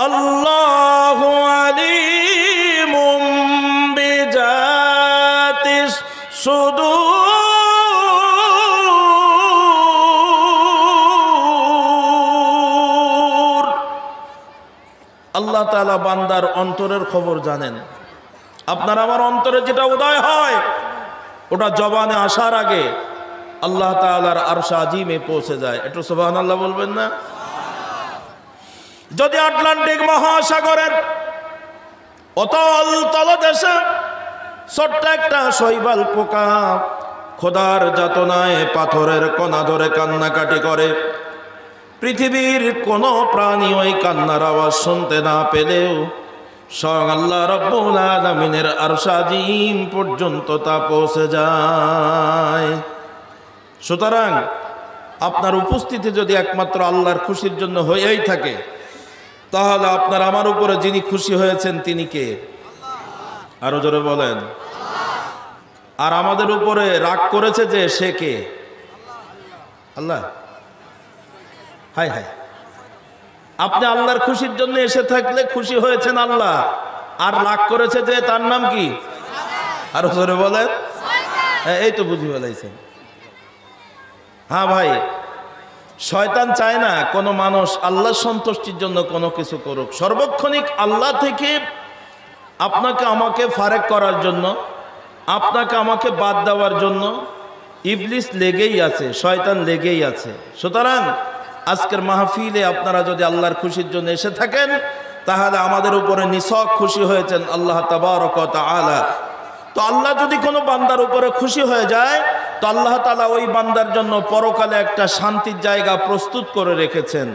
আল্লাহু আলিমুম বিজাতিস সুদূর। আল্লাহ তাআলা বান্দার অন্তরের খবর জানেন। আপনার আমার অন্তরে যেটা উদয় হয় ওটা জবানে আসার আগে আল্লাহ তাআলার আরশ আজিমে পৌঁছে যায়। একটু সুবহানাল্লাহ বলবেন না? যদি আটলান্টিক মহাসাগরের অতল তলদেশে ছোট্ট একটা শৈবাল পোকা খোদার যাতনায় পাথরের কণা ধরে কান্নাকাটি করে, পৃথিবীর কোনো প্রাণী ওই কান্নার আওয়াজ শুনতে না পেলেও স্বয়ং আল্লাহ রাব্বুল আলামিনের আরশ আজিম পর্যন্ত তা পৌঁছে যায়। সুতরাং আপনার উপস্থিতি যদি একমাত্র আল্লাহর খুশির জন্য হয়েই থাকে, তাহলে আপনার আমার উপরে যিনি খুশি হয়েছেন তিনি কে? আরো জোরে বলেন। আর আমাদের উপরে রাগ করেছে যে সে কে? আল্লাহ। হায় হায়, আপনি আল্লাহর খুশির জন্য এসে থাকলে খুশি হয়েছেন আল্লাহ, আর রাগ করেছে যে তার নাম কি? আরো জোরে বলেন। এই তো বুঝি বলাইছেন। হ্যাঁ ভাই, শয়তান চায় না কোনো মানুষ আল্লাহর সন্তুষ্টির জন্য কোনো কিছু করুক। সর্বক্ষণিক আল্লাহ থেকে আপনাকে আমাকে ফারেক করার জন্য, আপনাকে আমাকে বাদ দেওয়ার জন্য ইবলিস লেগেই আছে, শয়তান লেগেই আছে। সুতরাং আজকের মাহফিলে আপনারা যদি আল্লাহর খুশির জন্য এসে থাকেন, তাহলে আমাদের উপরে নিছক খুশি হয়েছেন আল্লাহ তাবারক ওয়া তাআলা। তো আল্লাহ যদি কোনো বান্দার উপরে খুশি হয়ে যায়, তো আল্লাহ তাআলা ওই বান্দার জন্য পরকালে একটা শান্তির জায়গা প্রস্তুত করে রেখেছেন,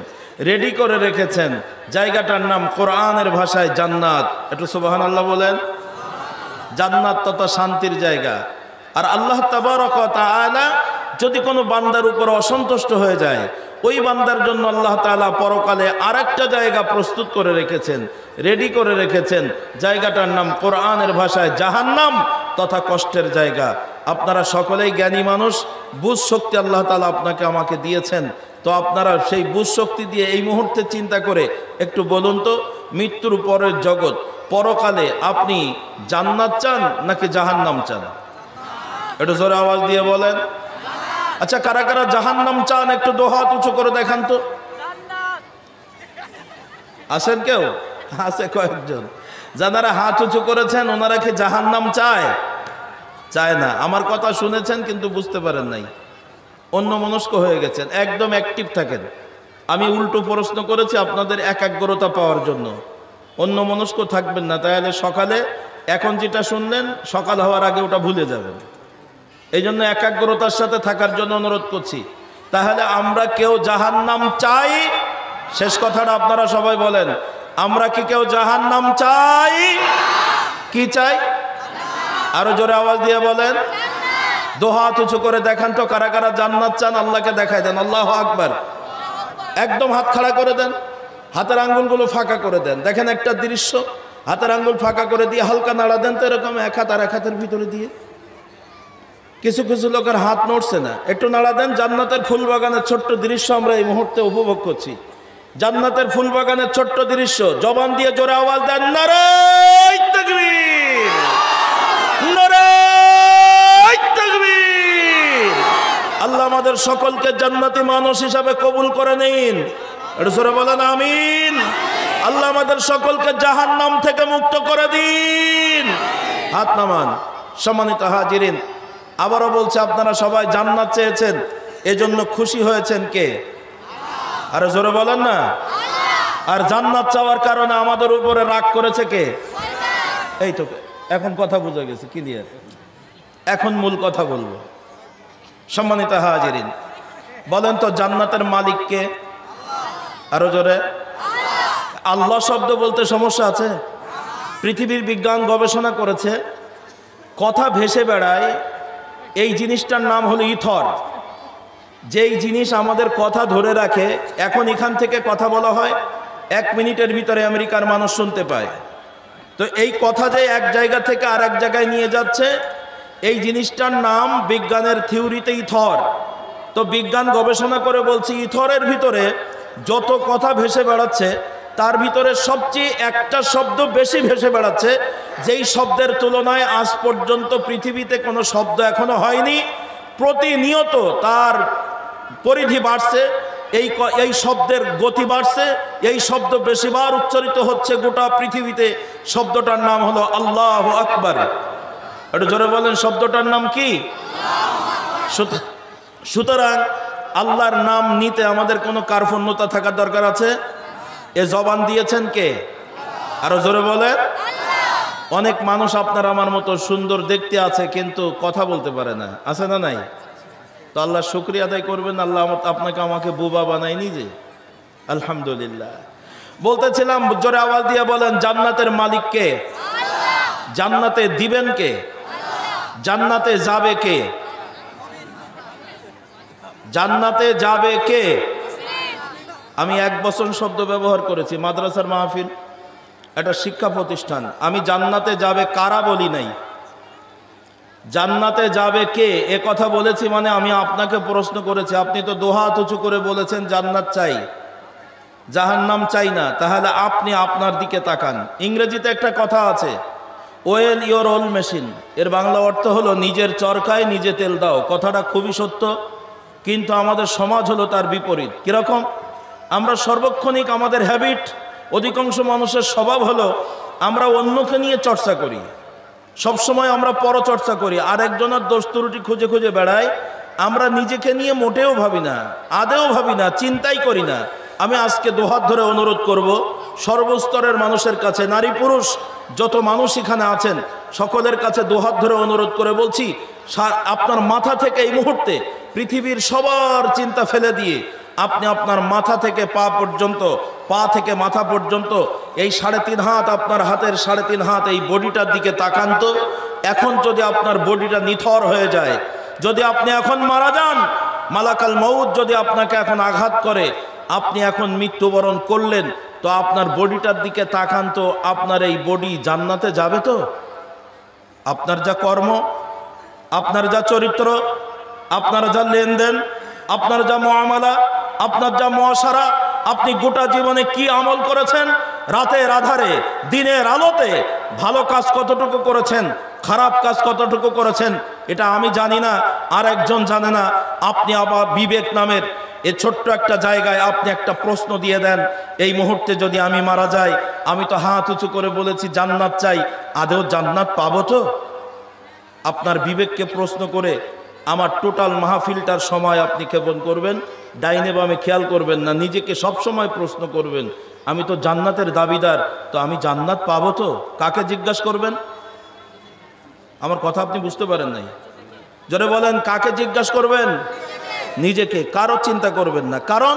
রেডি করে রেখেছেন। জায়গাটার নাম কোরআনের ভাষায় জান্নাত। একটু সুবহানাল্লাহ বলেন। জান্নাত তথা শান্তির জায়গা। আর আল্লাহ তাবারক ওয়া তাআলা যদি কোনো বান্দার উপর অসন্তুষ্ট হয়ে যায়, ওই বান্দার জন্য আল্লাহ তাআলা পরকালে আরেকটা জায়গা প্রস্তুত করে রেখেছেন, রেডি করে রেখেছেন। জায়গাটার নাম কোরআনের ভাষায় জাহান্নাম তথা কষ্টের জায়গা। আপনারা সকলেই জ্ঞানী মানুষ, বুঝ শক্তি আল্লাহ তাআলা আপনাকে আমাকে দিয়েছেন। তো আপনারা সেই বুঝ শক্তি দিয়ে এই মুহূর্তে চিন্তা করে একটু বলুন তো, মৃত্যুর পরের জগৎ, পরকালে আপনি জান্নাত চান নাকি জাহান্নাম চান? একটু জোরে আওয়াজ দিয়ে বলেন। আচ্ছা, কারা কারা জাহান্নাম চান একটু দু হাত উঁচু করে দেখান তো। আছেন কেউ? আছে কয়েকজন। যারা হাত উঁচু করেছেন ওনারা কি জাহান্নাম চায়? চায় না। আমার কথা শুনেছেন কিন্তু বুঝতে পারেন নাই, অন্য মনস্ক হয়ে গেছেন। একদম অ্যাক্টিভ থাকেন। আমি উল্টো প্রশ্ন করেছি আপনাদের একাগ্রতা পাওয়ার জন্য। অন্য মনস্ক থাকবেন না, তাহলে সকালে এখন যেটা শুনলেন সকাল হওয়ার আগে ওটা ভুলে যাবেন। এই জন্য একাগ্রতার সাথে থাকার জন্য অনুরোধ করছি। তাহলে আমরা কেউ জাহান্নাম চাই? শেষ কথাটা আপনারা সবাই বলেন, আমরা কি কেউ জাহান্নাম চাই? কি চাই? আরো জোরে আওয়াজ দিয়ে বলেন। দু হাত উঁচু করে দেখান তো কারা কারা জান্নাত চান, আল্লাহকে দেখাই দেন। আল্লাহু আকবার। একদম হাত খাড়া করে দেন, হাতের আঙ্গুলগুলো ফাঁকা করে দেন। দেখেন একটা দৃশ্য, হাতের আঙ্গুল ফাঁকা করে দিয়ে হালকা নাড়া দেন তো, এরকম এক হাত আর এক হাতের ভিতরে দিয়ে। কিছু কিছু লোকের হাত নড়ছে না, একটু নাড়া দেন। জান্নাতের ফুল বাগানের ছোট্ট দৃশ্য আমরা এই মুহূর্তে উপভোগ করছি। জান্নাতের ফুল বাগানের ছোট্ট দৃশ্য। জবান দিয়ে জোরে আওয়াজ দেন, নারায়ে তাকবীর, নারায়ে তাকবীর। আল্লাহ আমাদের সকলকে জান্নাতি মানুষ হিসাবে কবুল করে নিন। একটু জোরে বলেন আমিন। আল্লাহ আমাদের সকলকে জাহান্নাম থেকে মুক্ত করে দিন। হাত নামান। সম্মানিত হাজিরিন, আবারও বলছে, আপনারা সবাই জান্নাত চেয়েছেন, এজন্য খুশি হয়েছেন কে? আরে জোরে বলেন না। আর জান্নাত চাওয়ার কারণে আমাদের উপরে রাগ করেছে কে? এই তো এখন কথা বুঝে গেছে ক্লিয়ার। এখন মূল কথা বলবো। সম্মানিত হাজিরিন, বলেন তো জান্নাতের মালিক কে? আরো জোরে। আল্লাহ শব্দ বলতে সমস্যা আছে? পৃথিবীর বিজ্ঞান গবেষণা করেছে, কথা ভেসে বেড়ায় এই জিনিসটার নাম হলো ইথর। যেই জিনিস আমাদের কথা ধরে রাখে, এখন এখান থেকে কথা বলা হয়, 1 মিনিটের ভিতরে আমেরিকার মানুষ শুনতে পায়। তো এই কথা যে এক জায়গা থেকে আর এক জায়গায় নিয়ে যাচ্ছে, এই জিনিসটার নাম বিজ্ঞানের থিওরিতে ইথর। তো বিজ্ঞান গবেষণা করে বলছে, ইথরের ভিতরে যত কথা ভেসে বেড়াচ্ছে তার ভিতরে সবচেয়ে একটা শব্দ বেশি ভেসে বেড়াচ্ছে, যেই শব্দের তুলনায় আজ পর্যন্ত পৃথিবীতে কোনো শব্দ এখনো হয়নি। প্রতিনিয়ত তার পরিধি বাড়ছে, এই শব্দের গতি বাড়ছে, এই শব্দ বেশিবার উচ্চারিত হচ্ছে গোটা পৃথিবীতে। শব্দটার নাম হলো আল্লাহু আকবার। একটু জোরে বলেন, শব্দটার নাম কি? সুতরাং আল্লাহর নাম নিতে আমাদের কোনো কার্পণ্যতা থাকার দরকার আছে? এ জবান দিয়েছেন কে? আরো জোরে বলেন। অনেক মানুষ আপনার আমার মতো সুন্দর দেখতে আছে, কিন্তু কথা বলতে পারে না, আছে না নাই? তো আল্লাহ শুকরিয়া আদায় করবেন, আল্লাহ আপনাকে আমাকে বোবা বানায় নিজে। আলহামদুলিল্লাহ। বলতেছিলাম, জোরে আওয়াজ দিয়ে বলেন, জান্নাতের মালিক কে? জান্নাতে দিবেন কে? জান্নাতে যাবে কে? জান্নাতে যাবে কে? আমি এক বচন শব্দ ব্যবহার করেছি। মাদ্রাসার মাহফিল একটা শিক্ষা প্রতিষ্ঠান। আমি জান্নাতে যাবে কারা বলি নাই, জান্নাতে যাবে কে এ কথা বলেছি। মানে আমি আপনাকে প্রশ্ন করেছি, আপনি তো দোহাত উঁচু করে বলেছেন জান্নাত চাই, জাহান্নাম চাই না। তাহলে আপনি আপনার দিকে তাকান। ইংরেজিতে একটা কথা আছে, ওয়েল ইওর ওল মেশিন। এর বাংলা অর্থ হলো নিজের চরকায় নিজে তেল দাও। কথাটা খুবই সত্য, কিন্তু আমাদের সমাজ হলো তার বিপরীত। কিরকম? আমরা সর্বক্ষণিক আমাদের হ্যাবিট, অধিকাংশ মানুষের স্বভাব হলো আমরা অন্যকে নিয়ে চর্চা করি, সবসময় আমরা পরচর্চা করি, আরেকজনের দোষ ত্রুটি খুঁজে খুঁজে বেড়াই। আমরা নিজেকে নিয়ে মোটেও ভাবি না, আদেও ভাবি না, চিন্তাই করি না। আমি আজকে দুহাত ধরে অনুরোধ করব সর্বস্তরের মানুষের কাছে, নারী পুরুষ যত মানুষ এখানে আছেন সকলের কাছে দুহাত ধরে অনুরোধ করে বলছি, আপনার মাথা থেকে এই মুহূর্তে পৃথিবীর সবার চিন্তা ফেলে দিয়ে আপনি আপনার মাথা থেকে পা পর্যন্ত, পা থেকে মাথা পর্যন্ত এই 3.5 হাত, আপনার হাতের 3.5 হাত এই বডিটার দিকে তাকান তো। এখন যদি আপনার বডিটা নিথর হয়ে যায়, যদি আপনি এখন মারা যান, মালাকাল মউত যদি আপনাকে এখন আঘাত করে, আপনি এখন মৃত্যুবরণ করলেন, তো আপনার বডিটার দিকে তাকান তো। আপনার এই বডি জান্নাতে যাবে তো? আপনার যা কর্ম, আপনার যা চরিত্র, আপনার যা লেনদেন, আপনার যা মুআমালা, আপনার যা মুআশারা, আপনি গোটা জীবনে কি আমল করেছেন, রাতের আধারে দিনের আলোতে ভালো কাজ কতটুকু করেছেন, খারাপ কাজ কতটুকু করেছেন, এটা আমি জানি না, আর একজন জানে না। আপনি আবার বিবেক নামের এ ছোট্ট একটা জায়গায় আপনি একটা প্রশ্ন দিয়ে দেন, এই মুহূর্তে যদি আমি মারা যাই, আমি তো হাত উঁচু করে বলেছি জান্নাত চাই, আদৌ জান্নাত পাবো তো? আপনার বিবেককে প্রশ্ন করে আমার টোটাল মাহফিলটার সময় আপনি ক্ষেপণ করবেন, ডাইনে বামে খেয়াল করবেন না, নিজেকে সব সময় প্রশ্ন করবেন, আমি তো জান্নাতের দাবিদার, তো আমি জান্নাত পাবো তো? কাকে জিজ্ঞাসা করবেন? আমার কথা আপনি বুঝতে পারেন নাই, জোরে বলেন, কাকে জিজ্ঞাসা করবেন? নিজেকে। কারো চিন্তা করবেন না, কারণ